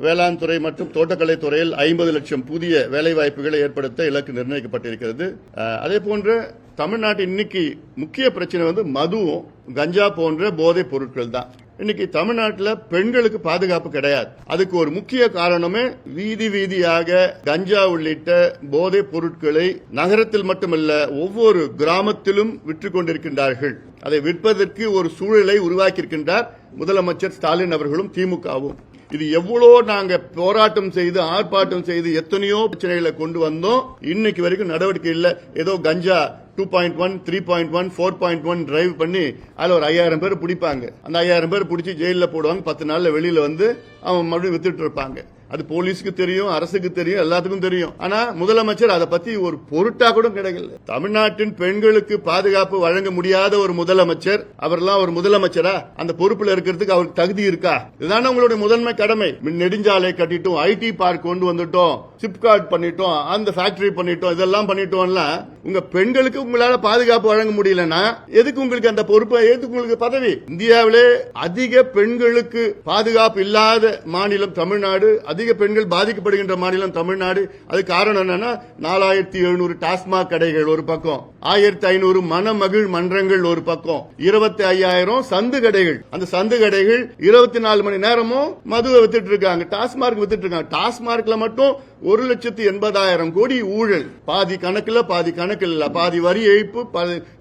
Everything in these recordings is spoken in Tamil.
வேளாண் துறை மற்றும் தோட்டக்கலை துறையில் 50 லட்சம் புதிய வேலைவாய்ப்புகளை ஏற்படுத்த இலக்கு நிர்ணயிக்கப்பட்டிருக்கிறது. அதே போன்று தமிழ்நாட்டின் இன்னைக்கு முக்கிய பிரச்சனை மதுவும் கஞ்சா போன்ற போதைப் பொருட்கள் தான். இன்னைக்கு தமிழ்நாட்டில் பெண்களுக்கு பாதுகாப்பு கிடையாது. அதுக்கு ஒரு முக்கிய காரணமே வீதி வீதியாக கஞ்சா உள்ளிட்ட போதைப் பொருட்களை நகரத்தில் மட்டுமல்ல ஒவ்வொரு கிராமத்திலும் விற்றுக் கொண்டிருக்கின்றார்கள். அதை விற்பதற்கு ஒரு சூழலை உருவாக்கியிருக்கின்றார் முதலமைச்சர் ஸ்டாலின் அவர்களும் திமுகவும். இது எவ்வளோ நாங்க போராட்டம் செய்து ஆர்ப்பாட்டம் செய்து எத்தனையோ பிரச்சனைகளை கொண்டு வந்தோம். இன்னைக்கு வரைக்கும் நடவடிக்கை இல்லை. ஏதோ கஞ்சா 2.1, 3.1, 4.1 டிரைவ் பண்ணி அதுல ஒரு 5000 பேர் பிடிப்பாங்க. அந்த 5000 பேர் பிடிச்சி ஜெயில போடுவாங்க. 10 நாள்ல வெளியில அவன் மறுபடியும் வித்துட்டு இருப்பாங்க. அது போலீஸுக்கு தெரியும், அரசுக்கு தெரியும், எல்லாத்துக்கும் தெரியும். ஆனா முதலமைச்சர் அதை பத்தி ஒரு பொருட்டா கூட கிடைக்கல. தமிழ்நாட்டின் பெண்களுக்கு பாதுகாப்பு வழங்க முடியாத ஒரு முதலமைச்சர், அவர்லாம் ஒரு முதலமைச்சரா? அந்த பொறுப்புல இருக்கிறதுக்கு அவருக்கு தகுதி இருக்கா? இதுதானே உங்களுடைய முதன்மை கடமை. நெடுஞ்சாலை கட்டிட்டோம், ஐடி பார்க் கொண்டு வந்துட்டோம், சிப்காட் பண்ணிட்டோம், அந்த ஃபேக்டரி பண்ணிட்டோம், இதெல்லாம் பண்ணிட்டோம்ல. உங்க பெண்களுக்கு உங்களால பாதுகாப்பு வழங்க முடியலன்னா எதுக்கு உங்களுக்கு அந்த பொறுப்பு, எதுக்கு உங்களுக்கு பதவி? இந்தியாவிலே அதிக பெண்களுக்கு பாதுகாப்பு இல்லாத மாநிலம் தமிழ்நாடு, அதிக பெண்கள் பாதிக்கப்படுகின்ற மாநிலம் தமிழ்நாடு. அது காரணம் என்னன்னா 4700 டாஸ்மாக் கடைகள் ஒரு பக்கம், 1500 மணமகிழ் மன்றங்கள் ஒரு பக்கம், 25,000 சந்து கடைகள். அந்த சந்து கடைகள் 24 மணி நேரமும் மதுவை வித்துட்டு இருக்காங்க, டாஸ்மார்க் வித்துட்டு இருக்காங்க. டாஸ்மார்க்ல மட்டும் 1,80,000 கோடி ஊழல். பாதி கணக்குல பாதி கணக்கு இல்ல, பாதி வரி ஏய்ப்பு,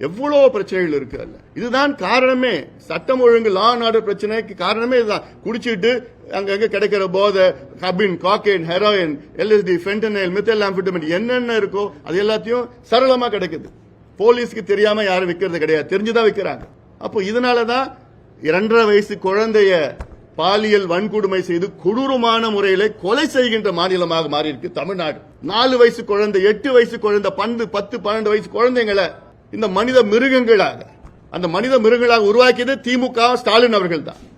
எவ்வளவு பிரச்சனைகள் இருக்கு. இதுதான் காரணமே. சட்டம் ஒழுங்கு லா அண்ட் ஆர்டர் பிரச்சனைக்கு காரணமே இதுதான். குடிச்சிட்டு அங்கங்க கிடைக்கிற போதை, கபின், காக்கைன், ஹெரோயின், எல்எஸ்டி, ஃபென்டனைல், மெத்தில் என்னென்ன இருக்கோ அது எல்லாத்தையும் சரளமா கிடைக்குது. போலீஸ்க்கு தெரியாம யாரும் விற்கிறது கிடையாது, தெரிஞ்சுதான் விற்கிறாங்க. அப்போ இதனாலதான் 2.5 வயசு குழந்தைய பாலியல் வன்கொடுமை செய்து கொடூரமான முறையில கொலை செய்கின்ற மாநிலமாக மாறி இருக்கு தமிழ்நாடு. 4 வயசு குழந்தை, 8 வயசு குழந்தை, 10, 12 வயசு குழந்தைங்களை இந்த மனித மிருகங்களாக, அந்த மனித மிருகங்களாக உருவாக்கியது திமுக ஸ்டாலின் அவர்கள் தான்.